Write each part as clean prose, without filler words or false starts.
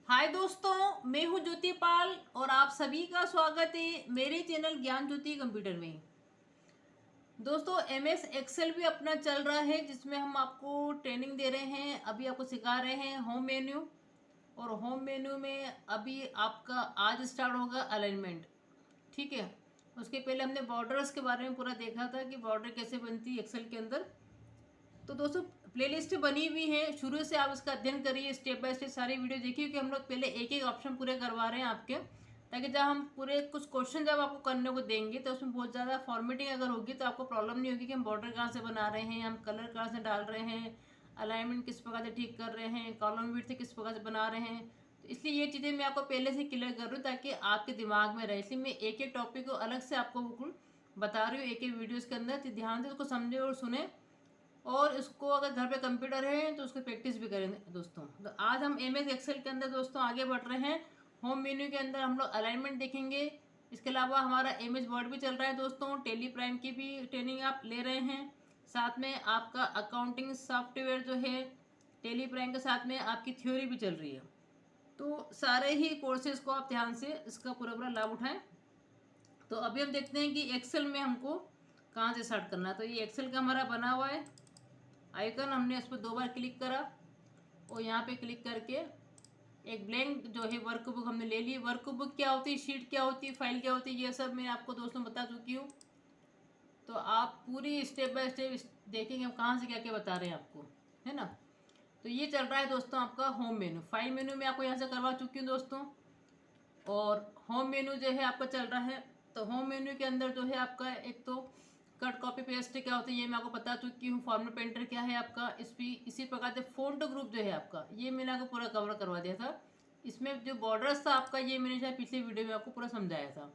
हाय दोस्तों, मैं हूं ज्योति पाल और आप सभी का स्वागत है मेरे चैनल ज्ञान ज्योति कंप्यूटर में। दोस्तों, एमएस एक्सेल भी अपना चल रहा है जिसमें हम आपको ट्रेनिंग दे रहे हैं। अभी आपको सिखा रहे हैं होम मेन्यू, और होम मेन्यू में अभी आपका आज स्टार्ट होगा अलाइनमेंट। ठीक है, उसके पहले हमने बॉर्डर्स के बारे में पूरा देखा था कि बॉर्डर कैसे बनती है एक्सेल के अंदर। तो दोस्तों, प्लेलिस्ट बनी हुई है, शुरू से आप इसका अध्ययन करिए, स्टेप बाय स्टेप सारी वीडियो देखिए, क्योंकि हम लोग पहले एक एक ऑप्शन पूरे करवा रहे हैं आपके, ताकि जब हम पूरे कुछ क्वेश्चन जब आपको करने को देंगे तो उसमें बहुत ज़्यादा फॉर्मेटिंग अगर होगी तो आपको प्रॉब्लम नहीं होगी कि हम बॉर्डर कहाँ से बना रहे हैं, हम कलर कहाँ से डाल रहे हैं, अलाइनमेंट किस प्रकार से ठीक कर रहे हैं, कॉलम विड्थ किस प्रकार से बना रहे हैं। तो इसलिए ये चीज़ें मैं आपको पहले से क्लियर कर रही हूँ ताकि आपके दिमाग में रहे। इसलिए मैं एक एक टॉपिक को अलग से आपको बिल्कुल बता रही हूँ एक एक वीडियोज़ के अंदर, तो ध्यान से उसको समझे और सुने, और इसको अगर घर पे कंप्यूटर है तो उसको प्रैक्टिस भी करें दोस्तों। तो आज हम एम एस एक्सेल के अंदर दोस्तों आगे बढ़ रहे हैं। होम मेन्यू के अंदर हम लोग अलाइनमेंट देखेंगे। इसके अलावा हमारा एम एस वर्ड भी चल रहा है दोस्तों, टेली प्राइम की भी ट्रेनिंग आप ले रहे हैं। साथ में आपका अकाउंटिंग सॉफ्टवेयर जो है टेली प्राइम के साथ में आपकी थ्योरी भी चल रही है। तो सारे ही कोर्सेज को आप ध्यान से इसका पूरा पूरा लाभ उठाएं। तो अभी हम देखते हैं कि एक्सेल में हमको कहाँ से स्टार्ट करना है। तो ये एक्सेल का हमारा बना हुआ है आइकन, हमने इस पर 2 बार क्लिक करा और यहाँ पे क्लिक करके एक ब्लैंक जो है वर्क बुक हमने ले ली। वर्क बुक क्या होती है, शीट क्या होती है, फाइल क्या होती है, ये सब मैं आपको दोस्तों बता चुकी हूँ। तो आप पूरी स्टेप बाय स्टेप देखेंगे हम कहाँ से क्या क्या बता रहे हैं आपको, है ना। तो ये चल रहा है दोस्तों आपका होम मेन्यू। फाइल मेन्यू में आपको यहाँ से करवा चुकी हूँ दोस्तों, और होम मेन्यू जो है आपका चल रहा है। तो होम मेन्यू के अंदर जो है आपका एक तो कट कॉपी पेस्ट क्या होता है ये मैं आपको बता चुकी हूँ। फॉर्मेट पेंटर क्या है आपका, इसी प्रकार से फ़ॉन्ट ग्रुप जो है आपका ये मैंने आपको पूरा कवर करवा दिया था। इसमें जो बॉर्डर्स था आपका ये मैंने शायद पिछले वीडियो में आपको पूरा समझाया था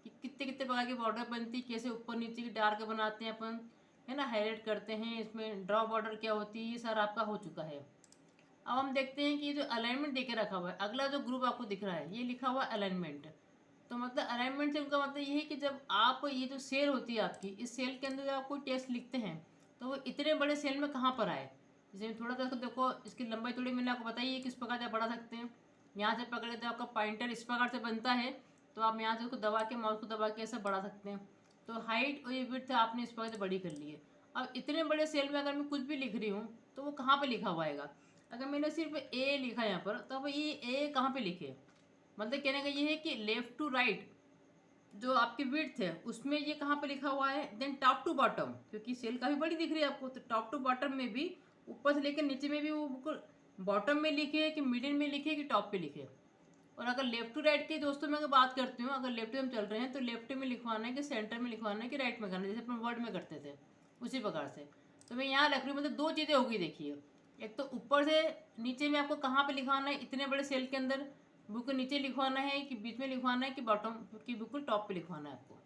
कि कितने कितने प्रकार की बॉर्डर बनती, कैसे ऊपर नीचे की डार्क बनाते हैं अपन, है ना, हाईलाइट करते हैं, इसमें ड्रॉ बॉर्डर क्या होती है, ये सारा आपका हो चुका है। अब हम देखते हैं कि जो अलाइनमेंट देके रखा हुआ है, अगला जो ग्रुप आपको दिख रहा है ये लिखा हुआ है अलाइनमेंट। तो मतलब अलाइनमेंट से उनका मतलब ये है कि जब आप ये जो सेल होती है आपकी, इस सेल के अंदर जब आप कोई टेस्ट लिखते हैं तो वो इतने बड़े सेल में कहाँ पर आए। जैसे थोड़ा सा देखो, इसकी लंबाई थोड़ी मैंने आपको बताई है किस प्रकार से आप बढ़ा सकते हैं। यहाँ से पकड़े तो आपका पॉइंटर इस प्रकार से बनता है, तो आप यहाँ से उसको दबा के, माउस को दबा के ऐसा बढ़ा सकते हैं। तो हाइट और ये विड्थ आपने इस प्रकार से बड़ी कर ली है। अब इतने बड़े सेल में अगर मैं कुछ भी लिख रही हूँ तो वो कहाँ पर लिखा हुआ आएगा। अगर मैंने सिर्फ ए लिखा यहाँ पर, तो अब ये ए कहाँ पे लिखे, मतलब कहने का ये है कि लेफ्ट टू राइट जो आपकी विड्थ है उसमें ये कहाँ पे लिखा हुआ है। देन टॉप टू बॉटम, क्योंकि सेल काफ़ी बड़ी दिख रही है आपको, तो टॉप टू बॉटम में भी, ऊपर से लेकर नीचे में भी वो बिल्कुल बॉटम में लिखे कि मिडिल में लिखे कि टॉप पे लिखे। और अगर लेफ्ट टू राइट के दोस्तों में अगर बात करती हूँ, अगर लेफ्ट में चल रहे हैं तो लेफ्ट में लिखवाना है कि सेंटर में लिखवाना है कि राइट में करना है, जैसे अपन वर्ड में करते थे उसी प्रकार से। तो मैं यहाँ लिख रही हूँ, मतलब 2 चीज़ें होगी देखिए। एक तो ऊपर से नीचे में आपको कहाँ पे लिखवाना है, इतने बड़े सेल के अंदर बुक नीचे लिखवाना है कि बीच में लिखवाना है कि बॉटम की बिल्कुल टॉप पे लिखवाना है आपको।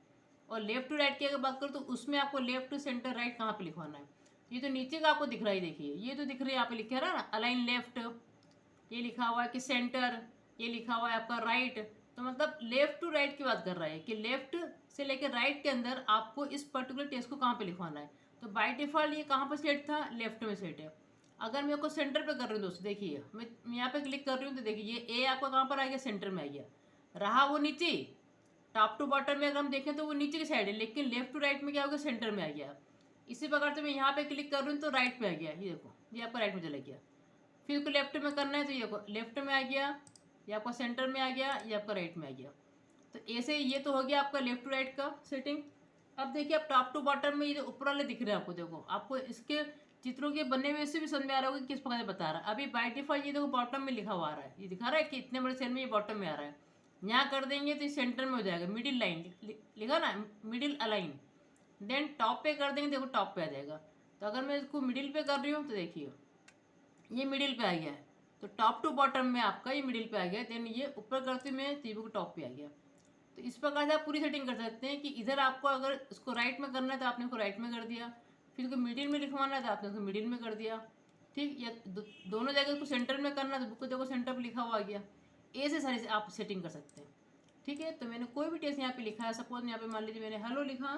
और लेफ्ट टू राइट की अगर बात करूँ तो उसमें आपको लेफ्ट टू सेंटर राइट कहाँ पे लिखवाना है। ये तो नीचे का आपको दिख रहा है, देखिए ये तो दिख रहा है, यहाँ पे लिखा रहा है ना अलाइन लेफ्ट, ये लिखा हुआ है कि सेंटर, ये लिखा हुआ है आपका राइट। तो मतलब लेफ्ट टू राइट की बात कर रहा है कि लेफ्ट से लेकर राइट के अंदर आपको इस पर्टिकुलर टेक्स्ट को कहाँ पे लिखवाना है। तो बाय डिफॉल्ट ये कहाँ पर सेट था, लेफ्ट में सेट है। अगर मैं आपको सेंटर पे कर रही हूँ दोस्तों, देखिए मैं यहाँ पे क्लिक कर रही हूँ तो देखिए ये ए आपका कहाँ पर आ गया, सेंटर में आ गया। रहा वो नीचे, टॉप टू बॉटम में अगर हम देखें तो वो नीचे की साइड है, लेकिन लेफ्ट टू राइट में क्या हो गया, सेंटर में आ गया। इसी प्रकार से मैं यहाँ पे क्लिक कर रही हूँ तो राइट में आ गया, ये देखो ये आपका राइट में चला गया। फिर इसको लेफ्ट में करना है तो ये लेफ्ट में आ गया, ये आपका सेंटर में आ गया, ये आपका राइट में आ गया। तो ऐसे ये तो हो गया आपका लेफ्ट टू राइट का सेटिंग। अब देखिए आप टॉप टू बॉटम में ये जो ऊपर वाले दिख रहे हैं आपको, देखो आपको इसके चित्रों के बनने में से भी समझ में आ रहा होगा कि किस प्रकार से बता रहा है। अभी बाय डिफॉल्ट ये देखो बॉटम में लिखा हुआ आ रहा है, ये दिखा रहा है कि इतने बड़े सेल में ये बॉटम में आ रहा है। यहाँ कर देंगे तो ये सेंटर में हो जाएगा, मिडिल लाइन लिखा ना, मिडिल अलाइन। देन टॉप पे कर देंगे, देखो टॉप पे आ जाएगा। तो अगर मैं इसको मिडिल पे कर रही हूँ तो देखिए ये मिडिल पे आ गया है। तो टॉप टू बॉटम में आपका ये मिडिल पे आ गया, देन ये ऊपर करते मैं तो को टॉप पे आ गया। तो इस प्रकार से आप पूरी सेटिंग कर सकते हैं कि इधर आपको अगर इसको राइट में करना है तो आपने इसको राइट में कर दिया, फिर इसको मिडिल में लिखवाना है तो आपने उसको मिडिल में कर दिया। ठीक, या दोनों जगह उसको सेंटर में करना है तो बुक को देखो सेंटर पर लिखा हुआ आ गया। ऐसे सारी से आप सेटिंग कर सकते हैं। ठीक है, तो मैंने कोई भी टेस्ट यहाँ पे लिखा है, सपोज यहाँ पे मान लीजिए मैंने हेलो लिखा,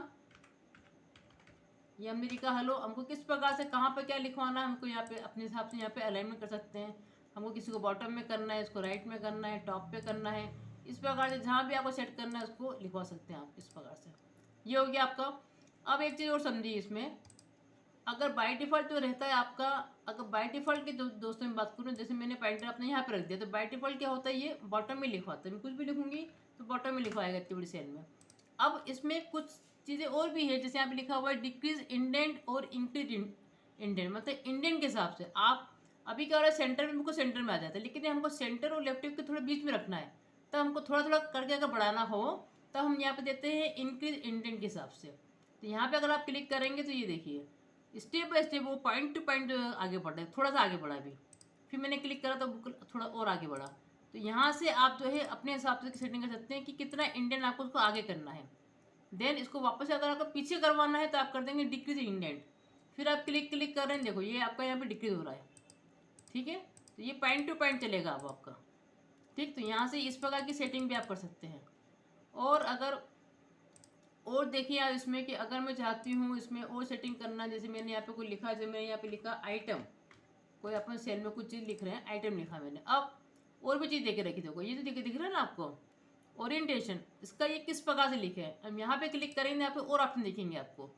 ये हमने लिखा हेलो, हमको किस प्रकार से कहाँ पे क्या लिखवाना है हमको यहाँ पे अपने हिसाब से यहाँ पे अलाइनमेंट कर सकते हैं। हमको किसी को बॉटम में करना है, इसको राइट में करना है, टॉप पे करना है, इस प्रकार से जहाँ भी आपको सेट करना है उसको लिखवा सकते हैं आप इस प्रकार से। ये हो गया आपका। अब एक चीज़ और समझिए इसमें, अगर बाय डिफ़ॉल्ट जो रहता है आपका, अगर बाय डिफ़ॉल्ट के दोस्तों में बात करूँ, जैसे मैंने पॉइंटर अपने यहाँ पे रख दिया, तो बाय डिफ़ॉल्ट क्या होता है, ये बॉटम में लिखवाता है। मैं कुछ भी लिखूंगी तो बॉटम में लिखवाएगा इतनी बड़ी सेल में। अब इसमें कुछ चीज़ें और भी है, जैसे यहाँ पे लिखा हुआ है डिक्रीज इंडेंट और इंक्रीज इंडेंट, मतलब इंडेंट के हिसाब से आप अभी क्या हो रहा है, सेंटर में हमको सेंटर में आ जाता है, लेकिन हमको सेंटर और लेफ्ट के थोड़े बीच में रखना है, तब हमको थोड़ा थोड़ा करके अगर बढ़ाना हो तब हम यहाँ पे देते हैं इंक्रीज इंडेंट के हिसाब से। तो यहाँ पे अगर आप क्लिक करेंगे तो ये देखिए स्टेप बाय स्टेप वो पॉइंट टू पॉइंट आगे बढ़ रहा है, थोड़ा सा आगे बढ़ा अभी, फिर मैंने क्लिक करा तो थोड़ा और आगे बढ़ा। तो यहाँ से आप जो है अपने हिसाब से सेटिंग कर सकते हैं कि कितना इंडेंट आपको उसको आगे करना है। देन इसको वापस अगर आपको पीछे करवाना है तो आप कर देंगे डिक्रीज इंडेंट, फिर आप क्लिक कर रहे हैं, देखो ये आपका यहाँ पे डिक्रीज हो रहा है, ठीक है। तो ये पॉइंट टू पॉइंट चलेगा अब आपका, ठीक। तो यहाँ से इस प्रकार की सेटिंग भी आप कर सकते हैं। और अगर और देखिए आप इसमें कि अगर मैं चाहती हूँ इसमें और सेटिंग करना, जैसे मैंने यहाँ पे कोई लिखा, जैसे मैंने यहाँ पे लिखा आइटम, कोई अपन सेल में कुछ चीज़ लिख रहे हैं, आइटम लिखा मैंने, अब और भी चीज़ देखे रखी, देखो ये जो दिख रहा है ना आपको ओरिएंटेशन, इसका ये किस प्रकार से लिखे हैं। अब यहाँ पे क्लिक करेंगे, यहाँ पे और ऑप्शन दिखेंगे आपको।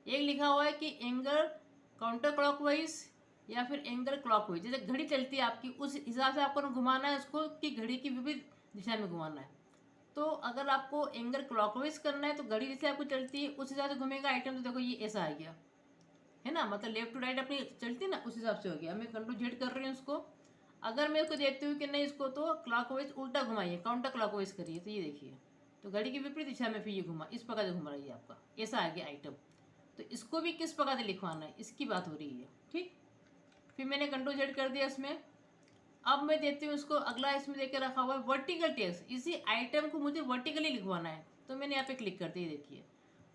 एक लिखा हुआ है कि एंगल काउंटर क्लॉकवाइज या फिर एंगल क्लॉकवाइज, जैसे घड़ी चलती है आपकी उस हिसाब से आपको घुमाना है उसको, कि घड़ी की विपरीत दिशा में घुमाना है। तो अगर आपको एंगल क्लॉकवाइज करना है तो घड़ी जैसे आपको चलती है उस हिसाब से घूमेगा आइटम, तो देखो ये ऐसा आ गया है ना, मतलब लेफ्ट टू राइट अपनी चलती है ना, उस हिसाब से हो गया। मैं कंट्रोल जेड कर रही हूँ उसको। अगर मैं उसको देखती हूँ कि नहीं इसको तो क्लॉकवाइज उल्टा घुमाइए, काउंटर क्लॉकवाइज करिए, तो ये देखिए तो घड़ी की विपरीत दिशा में फिर ये घुमा, इस प्रकार से घुमा रही है आपका, ऐसा आ गया आइटम। तो इसको भी किस प्रकार से लिखवाना है इसकी बात हो रही है, ठीक। फिर मैंने कंट्रोल जेड कर दिया इसमें। अब मैं देती हूँ उसको, अगला इसमें देकर रखा हुआ है वर्टिकल टेक्स्ट, इसी आइटम को मुझे वर्टिकली लिखवाना है, तो मैंने यहाँ पे क्लिक करते ही देखिए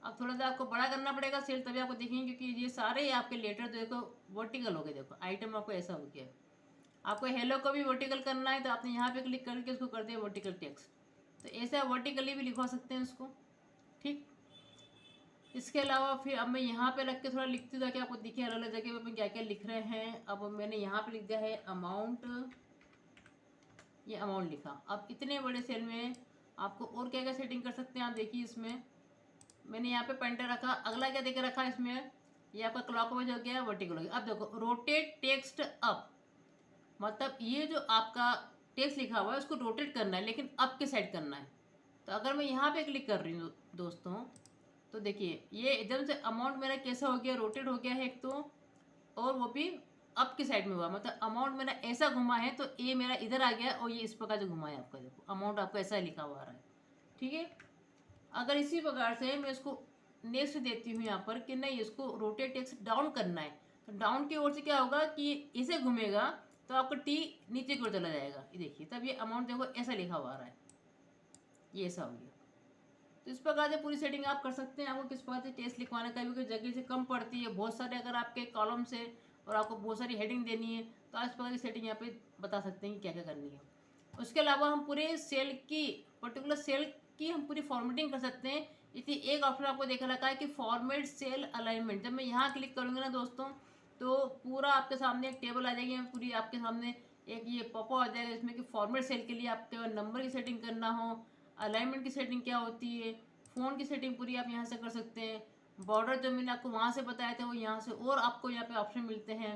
अब थोड़ा सा आपको बड़ा करना पड़ेगा सेल, तभी आपको देखेंगे, क्योंकि ये सारे आपके लेटर देखो वर्टिकल हो गए। देखो आइटम आपको ऐसा हो गया। आपको हेलो को भी वर्टिकल करना है तो आपने यहाँ पे क्लिक करके उसको कर दिया वर्टिकल टेक्स्ट, तो ऐसा वर्टिकली भी लिखवा सकते हैं उसको, ठीक। इसके अलावा फिर अब मैं यहाँ पे रख के थोड़ा लिखती हूँ ताकि आपको दिखे अलग अलग जगह पे अपन क्या क्या लिख रहे हैं। अब मैंने यहाँ पे लिख दिया है अमाउंट, ये अमाउंट लिखा। अब इतने बड़े सेल में आपको और क्या क्या सेटिंग कर सकते हैं आप देखिए। इसमें मैंने यहाँ पे पॉइंटर रखा, अगला क्या देकर रखा है इसमें, ये आपका क्लॉकवाइज हो गया, वर्टिकल हो गया। अब देखो रोटेट टेक्स्ट अप, मतलब ये जो आपका टेक्स्ट लिखा हुआ है उसको रोटेट करना है, लेकिन अप के साइड करना है। तो अगर मैं यहाँ पे क्लिक कर रही हूँ दोस्तों, तो देखिए ये एकदम से अमाउंट मेरा कैसा हो गया, रोटेट हो गया है एक तो, और वो भी अप की साइड में हुआ, मतलब अमाउंट मेरा ऐसा घुमा है तो ए मेरा इधर आ गया और ये इस प्रकार से घुमा है आपका, देखो अमाउंट आपको ऐसा लिखा हुआ आ रहा है, ठीक है। अगर इसी प्रकार से मैं इसको नेक्स्ट देती हूँ यहाँ पर कि नहीं इसको रोटेट टेक्स्ट डाउन करना है, तो डाउन की ओर से क्या होगा कि इसे घूमेगा तो आपका टी नीचे की ओर चला जाएगा, ये देखिए तब ये अमाउंट देखो ऐसा लिखा हुआ आ रहा है, ये ऐसा हो गया। तो इस प्रकार से पूरी सेटिंग आप कर सकते हैं। आपको किस प्रकार से टेस्ट लिखवाना, कभी कोई जगह से कम पड़ती है, बहुत सारे अगर आपके कॉलम से और आपको बहुत सारी हेडिंग देनी है तो आप इस प्रकार की सेटिंग यहाँ पे बता सकते हैं कि क्या क्या करनी है। उसके अलावा हम पूरे सेल की, पर्टिकुलर सेल की हम पूरी फॉर्मेटिंग कर सकते हैं। इसी एक ऑप्शन आपको देखा रखा है कि फॉर्मेट सेल अलाइनमेंट, जब मैं यहाँ क्लिक करूँगी ना दोस्तों तो पूरा आपके सामने एक टेबल आ जाएगी, पूरी आपके सामने एक ये पॉपअप आ जाएगा इसमें कि फॉर्मेट सेल के लिए आपके नंबर की सेटिंग करना हो, अलाइनमेंट की सेटिंग क्या होती है, फ़ोन की सेटिंग पूरी आप यहाँ से कर सकते हैं। बॉर्डर जो मैंने आपको वहाँ से बताया था वो यहाँ से, और आपको यहाँ पे ऑप्शन मिलते हैं।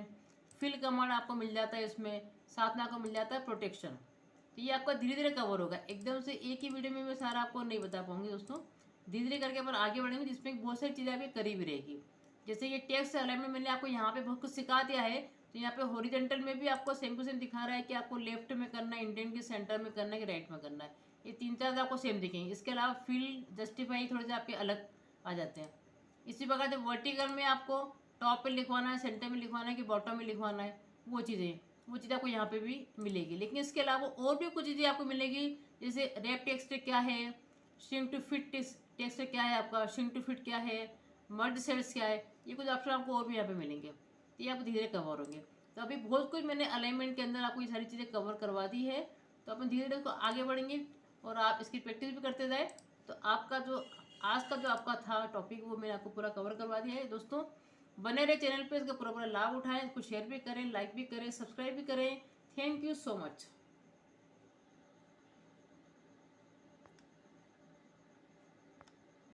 फिल कमांड आपको मिल जाता है इसमें, साथ में आपको मिल जाता है प्रोटेक्शन। तो ये आपका धीरे धीरे कवर होगा, एकदम से एक ही वीडियो में मैं सारा आपको नहीं बता पाऊंगी दोस्तों। धीरे धीरे करके अपन आगे बढ़ेंगे जिसमें बहुत सारी चीज़ें आपकी करीब रहेगी। जैसे ये टेक्स्ट अलाइनमेंट मैंने आपको यहाँ पे बहुत कुछ सिखा दिया है, तो यहाँ पे हॉरिजॉन्टल में भी आपको सेम टू सेम दिखा रहा है कि आपको लेफ्ट में करना है, इंडेंट के सेंटर में करना है कि राइट में करना है। ये तीन चार आपको सेम दिखेंगे। इसके अलावा फील जस्टिफाई थोड़े से आपके अलग आ जाते हैं। इसी प्रकार से वर्टिकल में आपको टॉप पे लिखवाना है, सेंटर में लिखवाना है कि बॉटम में लिखवाना है, वो चीज़ आपको यहाँ पे भी मिलेगी। लेकिन इसके अलावा और भी कुछ चीज़ें आपको मिलेगी, जैसे रैप टेक्स्ट क्या है, श्रिंक टू फिट टेक्स्ट क्या है आपका, श्रिंक टू फिट क्या है, मर्ज सेल्स क्या है, ये कुछ ऑप्शन आपको और भी यहाँ पे मिलेंगे। तो ये आपको धीरे धीरे कवर होंगे। तो अभी बहुत कुछ मैंने अलाइनमेंट के अंदर आपको ये सारी चीज़ें कवर करवा दी है। तो अपन धीरे धीरे आगे बढ़ेंगे और आप इसकी प्रैक्टिस भी करते जाए, तो आपका जो आज का जो आपका था टॉपिक वो मैंने आपको पूरा कवर करवा दिया है। दोस्तों बने रहे चैनल पे, इसका पूरा पूरा लाभ उठाएं, इसको शेयर भी करें, लाइक भी करें, सब्सक्राइब भी करें। Thank you so much.